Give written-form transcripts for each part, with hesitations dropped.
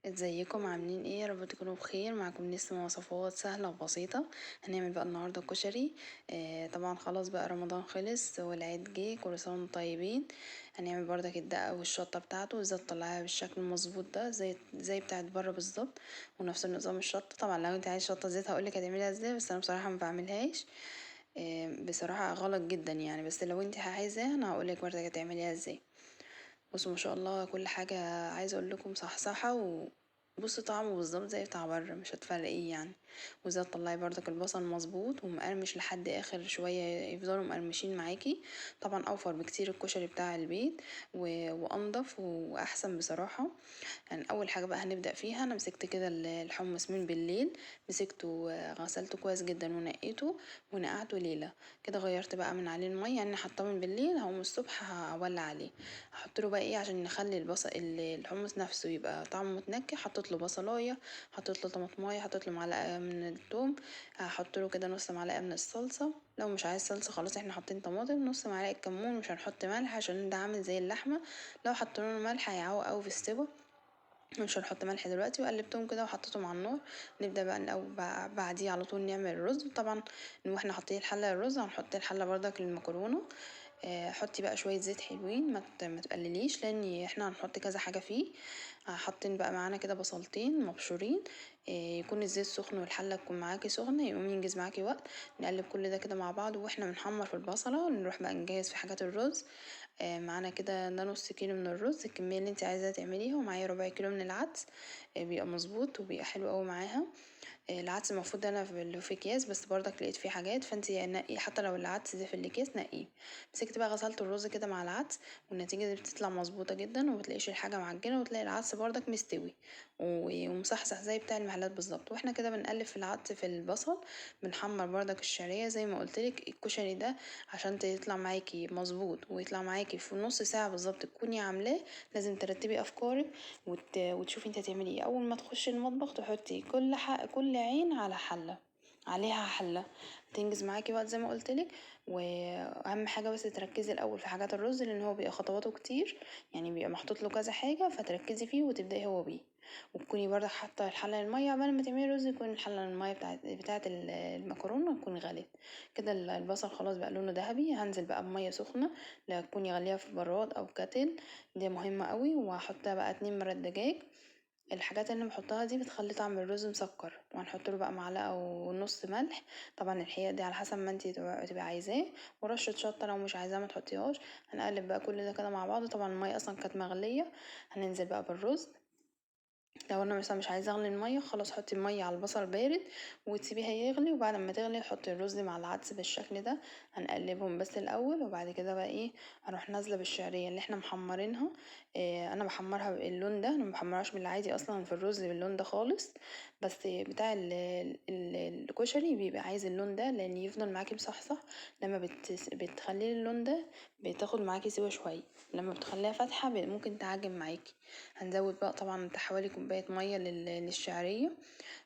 ازيكم عاملين ايه؟ يا رب تكونوا بخير. معكم لسه وصفات سهله وبسيطه. هنعمل بقى النهارده كشري. طبعا خلاص بقى رمضان خلص والعيد جه، كل سنه وانتم طيبين. هنعمل بردك الدقه والشطه بتاعته، ازاي تطلعها بالشكل المظبوط ده زي بتاعت بره بالظبط. ونفس النظام الشطه. طبعا لو انت عايز شطه زيت هقولك هتعمليها ازاي، بس انا بصراحه ما بعملهاش. بصراحه غلط جدا يعني، بس لو انت عايزاها انا هقولك بردك هتعمليها ازاي. بصوا ما شاء الله كل حاجة، عايزة اقول لكم صح بصوا طعمه بالظبط زي بتاع بره، مش هتفرقيه يعني. وازاي تطلعي بردك البصل مظبوط ومقرمش لحد اخر شوية، يفضلوا مقرمشين معاكي. طبعا اوفر بكتير الكشري بتاع البيت وانضف واحسن بصراحة. يعني اول حاجة بقى هنبدأ فيها، انا مسكت كده الحمص من بالليل. مسكته غسلته كويس جدا ونقيته ونقعته ليلة كده. غيرت بقى من عليه المية، يعني حطاه من بالليل، هقوم الصبح هولع عليه. هحط له بقى ايه عشان نخلي البصل الحمص نفسه يبقى طعمه متنكه. حطيت له بصلايه، حطيت له طماطمايه، حطيت له معلقه من الثوم. هحط له كده نص معلقه من الصلصه. لو مش عايز صلصه خلاص احنا حاطين طماطم. نص معلقه كمون، مش هنحط ملح عشان ده عامل زي اللحمه. لو حطينا له ملح هيعوق قوي في السوا. مش هنحط ملح دلوقتي. وقلبتهم كده وحطيتهم على النار. نبدا بقى او بعديه على طول نعمل الرز. طبعا واحنا حاطين الحله الرز هنحط الحله بردك المكرونه. حطي بقى شويه زيت حلوين، ما تقلليش لان احنا هنحط كذا حاجه فيه. حاطين بقى معانا كده بصلتين مبشورين. يكون الزيت سخن والحله تكون معاكي سخنه، يقوم ينجز معاكي وقت. نقلب كل ده كده مع بعض واحنا بنحمر في البصله. نروح بقى نجهز في حاجات الرز. معانا كده ده نص كيلو من الرز، الكميه اللي انت عايزاها تعمليها. ومعايا ربع كيلو من العدس. بيبقى مظبوط وبيبقى حلو قوي معاها. العدس المفروض انا في اكياس، بس برضك لقيت فيه حاجات، فانت نقي حتى لو العدس ده في الاكياس نقيه. مسكت بقى غسلت الرز كده مع العدس، والنتيجه دي بتطلع مظبوطه جدا، ومبتلاقيش الحاجه معجنه، وتلاقي العدس برضك مستوي ومصحصح زي بتاع المحلات بالظبط. واحنا كده بنقلب في العدس في البصل. بنحمر برضك الشعريه زي ما قلتلك. الكشري ده عشان يطلع معاكي مظبوط ويطلع معاكي في نص ساعه بالظبط تكوني عاملاه، لازم ترتبي افكارك وتشوفي انت هتعملي ايه. اول ما تخشي المطبخ تحطي كل عين على حله، عليها حله. تنجز معاكي وقت زي ما قلتلك. واهم حاجه بس تركزي الاول في حاجات الرز، لان هو بيبقى خطواته كتير. يعني بيبقى محطوط له كذا حاجه، فتركزي فيه وتبداي هو بيه. وتكوني برضه حاطه الحله الميه قبل ما تعملي الرز، يكون الحله الميه بتاعت المكرونه تكون غلت كده. البصل خلاص بقى لونه ذهبي. هنزل بقى بميه سخنه، لا تكوني غاليه في براد او كاتل. دي مهمه قوي. وهحطها بقى 2 مرات دجاج. الحاجات اللي بحطها دي بتخلي طعم الرز مسكر. وهنحط له بقى معلقه ونص ملح. طبعا الحقيقه دي على حسب ما انتي تبقى عايزاه. ورشه شطه لو مش عايزاها ما تحطيهاش. هنقلب بقى كل ده كده مع بعض. طبعا الميه اصلا كانت مغليه. هننزل بقى بالرز. لو انا مثلا مش عايزه اغلي الميه، خلاص حطي الميه على البصل بارد وتسيبيها يغلي. وبعد ما تغلي حطي الرز مع العدس بالشكل ده. هنقلبهم بس الاول، وبعد كده بقى ايه، هروح نازله بالشعريه اللي احنا محمرينها. انا بحمرها باللون ده، انا مبحمرهاش بالعادي اصلا في الرز باللون ده خالص. بس بتاع الكشري بيبقى عايز اللون ده لان يفضل معاكي مصحصح. لما بتخليه اللون ده بتاخد معاكي سوا شويه. لما بتخليها فاتحه ممكن تعجن معاكي. هنزود بقى طبعا بتاع حوالي كوباية مية للشعرية.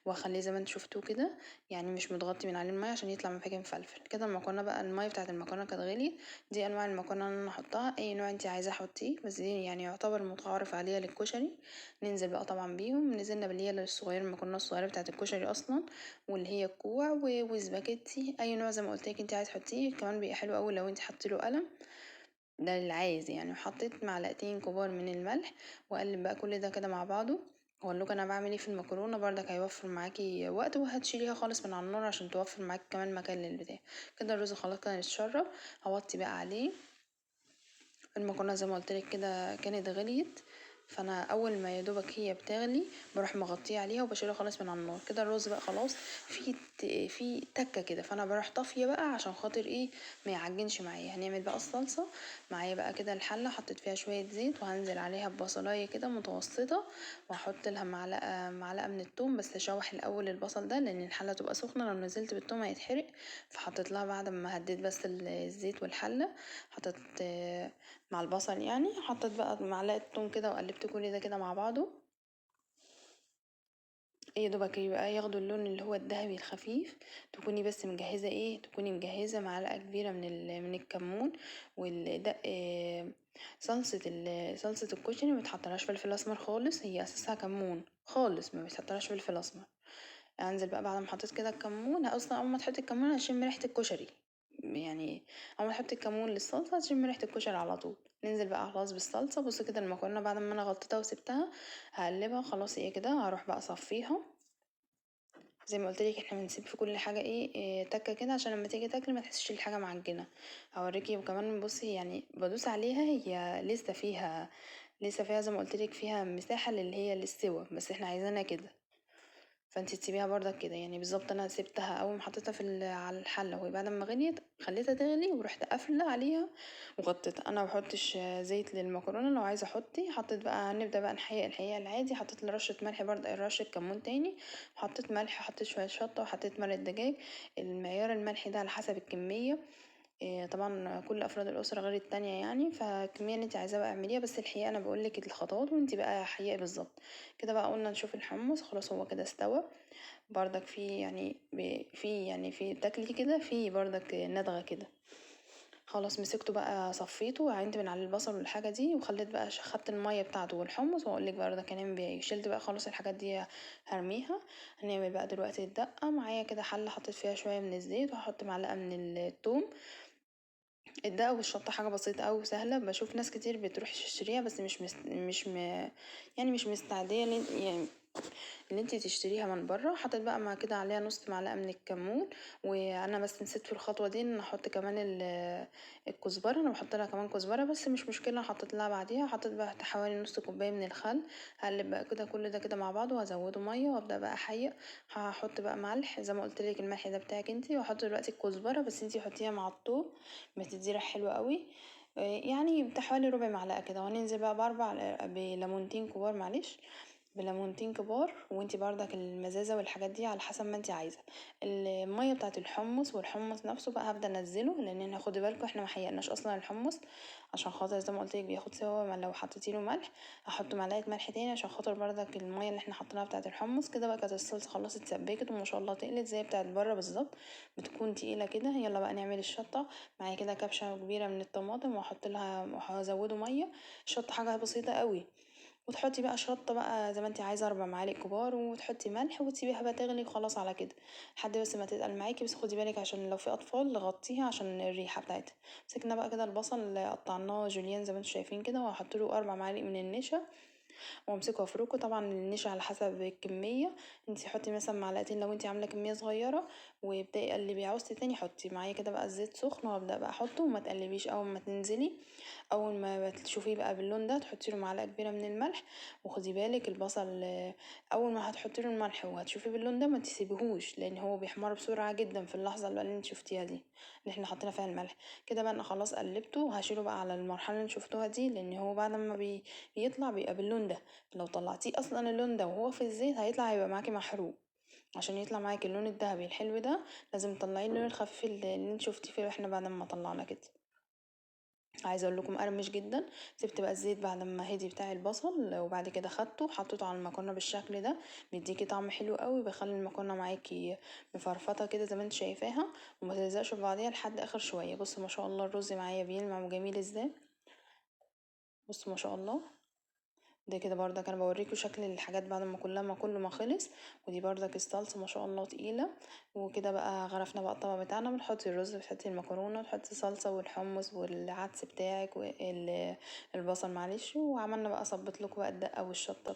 واخليه زي ما انتوا شفتوه كده، يعني مش متغطي من عليه المية عشان يطلع منفجر مفلفل كده. المكرونة بقى المية بتاعت المكرونة كانت غليت. دي انواع المكرونة اللي انا هحطها، اي نوع انتي عايزاه حطيه، بس دي يعني يعتبر متعارف عليها للكشري. ننزل بقى طبعا بيهم. نزلنا باللي هي الصغيرة، المكرونة الصغيرة بتاعت الكشري اصلا، واللي هي الكوع وسباجيتي. اي نوع زي ما قلتلك انتي عايز تحطيه. كمان بيبقى حلو اوي لو انتي حطيله قلم، ده اللي عايز يعني. حطيت معلقتين كبار من الملح. واقلب بقى كل ده كده مع بعضه. واقول لكم انا بعمل ايه في المكرونه برضك، هيوفر معاكي وقت. وهتشيليها خالص من على النار عشان توفر معاكي كمان مكان للبتاع. كده الرز خلاص كده يتشرب. هوطي بقى عليه. المكرونه زي ما قلت لك كده كانت غليت. فانا اول ما يدوبك هي بتغلي بروح مغطيه عليها وبشيلها خالص من على النار. كده الرز بقى خلاص في تكه كده. فانا بروح طافيه بقى عشان خاطر ايه، ما يعجنش معايا. هنعمل بقى الصلصه. معايا بقى كده الحله، حطيت فيها شويه زيت وهنزل عليها ببصلايه كده متوسطه. واحط لها معلقه من الثوم. بس اشوح الاول البصل ده لان الحله تبقى سخنه، لو نزلت بالثوم هيتحرق. فحطيت لها بعد ما هديت بس الزيت والحله. حطيت مع البصل يعني. حطيت بقى معلقة توم كده وقلبت كل ده كده مع بعضه. يا دوبك يبقى ياخدوا اللون اللي هو الذهبي الخفيف. تكوني بس مجهزة ايه، تكوني مجهزة معلقة كبيرة من الكمون والدق. صلصة الكشري متحطلهاش فلفل اسمر خالص، هي اساسها كمون خالص، ما بيتحطلهاش فلفل اسمر. انزل بقى بعد ما حطيت كده الكمون، اصلا اول ما تحطي الكمون هتشم ريحة الكشري يعني، اول ما تحطي الكمون للصلصة هتشم ريحة الكشري على طول. ننزل بقى خلاص بالصلصة. بصي كده المكرونة بعد ما انا غطيتها وسبتها هقلبها خلاص. ايه كده هروح بقى اصفيها. زي ما قلت لك احنا بنسيب في كل حاجه تكه كده عشان لما تيجي تاكلي ما تحسيش الحاجه معجنه. هوريكي وكمان بصي يعني بدوس عليها، هي لسه فيها زي ما قلت لك فيها مساحه اللي هي للسوا، بس احنا عايزينها كده. فانت تسيبيها برضك كده يعني بالظبط. انا سبتها اول ما حطيتها على الحله، وهي بعد ما غليت خليتها تغلي ورحت قافله عليها وغطيتها. انا مبحطش زيت للمكرونه، لو عايزه حطي. حطيت بقى نبدا بقى نحقق الحقيقه العادي. حطيت رشه ملح برضه، رشه كمون تاني، حطيت ملح، حطيت شويه شطه، وحطيت مرق دجاج. المعيار الملح ده على حسب الكميه. طبعا كل افراد الاسره غير التانية يعني، فالكميه اللي انت عايزاها بقى اعمليها. بس الحقيقه انا بقولك الخطوات وانت بقى حقيقي بالظبط. كده بقى قلنا نشوف الحمص خلاص هو كده استوى. برضك في تاكلي كده في برضك ندغة كده. خلاص مسكته بقى صفيته وعينت من على البصل والحاجة دي، وخليت بقى خدت المية بتاعته والحمص. واقولك برضك هنعمل بيها ايه. شلت بقى خلاص الحاجات دي هرميها. هنعمل بقى دلوقتي الدقة. معايا كده حلة حطيت فيها شوية من الزيت، وهحط معلقة من التوم. الدقة والشطة حاجة بسيطة أوي وسهلة. بشوف ناس كتير بتروح تشتريها بس يعني مش مستعدية يعني اللي انتي تشتريها من بره. حطيت بقى مع كده عليها نص معلقه من الكمون. وانا بس نسيت في الخطوه دي ان احط كمان الكزبره. انا بحط لها كمان كزبره بس مش مشكله، حطيت لها بعديها. حطيت بقى حوالي نص كوبايه من الخل. هقلب بقى كده كل ده كده مع بعض، وهزوده ميه وابدا بقى احيق. هحط بقى ملح زي ما قلت لك، الملح ده بتاعك انتي. واحط دلوقتي الكزبره بس انتي حطيها مع الثوم، بتدي ريحه حلوه قوي. يعني بتاع حوالي ربع معلقه كده. وهننزل بقى بليمونتين كبار، معلش، بليمونتين كبار. وانتي برضك المزازة والحاجات دي على حسب ما انتي عايزة. المية بتاعت الحمص والحمص نفسه بقى هبدأ انزله، لان خدي بالكوا احنا ما حيقناش اصلا الحمص عشان خاطر زي ما قلتلك بياخد سوا لو حطيتيله ملح. هحط معلقة ملح تاني عشان خاطر برضك المية اللي احنا حطيناها بتاعت الحمص. كده بقى كانت الصلصة خلاص اتسبكت وما شاء الله تقلت زي بتاعت بره بالظبط، بتكون تقيلة كده. يلا بقى نعمل الشطة. معايا كده كبشة كبيرة من الطماطم، واحط لها وهزوده مية. الشطة حاجة بسيطة قوي. وتحطي بقى شطة بقى زي ما انتي عايزة، 4 معالق كبار، وتحطي ملح وتسيبيها بقى تغلي وخلاص على كده لحد بس ما تتقل معاكي. بس خدي بالك عشان لو في اطفال غطيها عشان الريحة بتاعتها. مسكنا بقى كده البصل اللي قطعناه جوليان زي ما انتوا شايفين كده، وهحط له 4 معالق من النشا وامسكه وافركه. طبعا النشا على حسب الكميه. انتي حطي مثلا معلقتين لو انتي عامله كميه صغيره، وابداي قلبي. عاوزتي تاني حطي. معايا كده بقى الزيت سخن، وابدا بقى احطه وما تقلبيش. اول ما تنزلي، اول ما تشوفيه بقى باللون ده تحطي له معلقه كبيره من الملح. وخدي بالك البصل اول ما هتحطي له الملح وهتشوفيه باللون ده ما تسيبيهوش، لان هو بيحمر بسرعه جدا في اللحظه اللي انت شفتيها دي اللي احنا حطينا فيها الملح. كده بقى انا خلاص قلبته وهشيله بقى على المرحله اللي شفتوها دي، لان هو بعد ما بيطلع بيبقى باللون ده. لو طلعتيه اصلا اللون ده وهو في الزيت هيبقى معاكي محروق. عشان يطلع معاكي اللون الذهبي الحلو ده لازم تطلعيه اللون الخفيف اللي انت شفتيه فيه واحنا بعد ما طلعنا كده. عايزه اقول لكم قرمش جدا. سبت بقى الزيت بعد ما هدي بتاع البصل، وبعد كده خدته حطيته على المكرونه بالشكل ده. بيديكي طعم حلو قوي، بيخلي المكرونه معاكي مفرفطه كده زي ما انت شايفاها، وما تلزقش في بعضيها لحد اخر شويه. بص ما شاء الله الرز معايا بيلمع وجميل ازاي. بص ما شاء الله. ده كده برضك انا بوريكم شكل الحاجات بعد ما كله ما خلص. ودي برضك الصلصه ما شاء الله تقيله. وكده بقى غرفنا بقى الطبق بتاعنا. بنحط الرز، بتحطي المكرونه، وتحطي الصلصه والحمص والعدس بتاعك والبصل معلش. وعملنا بقى صبت لكم بقى الدقه والشطه.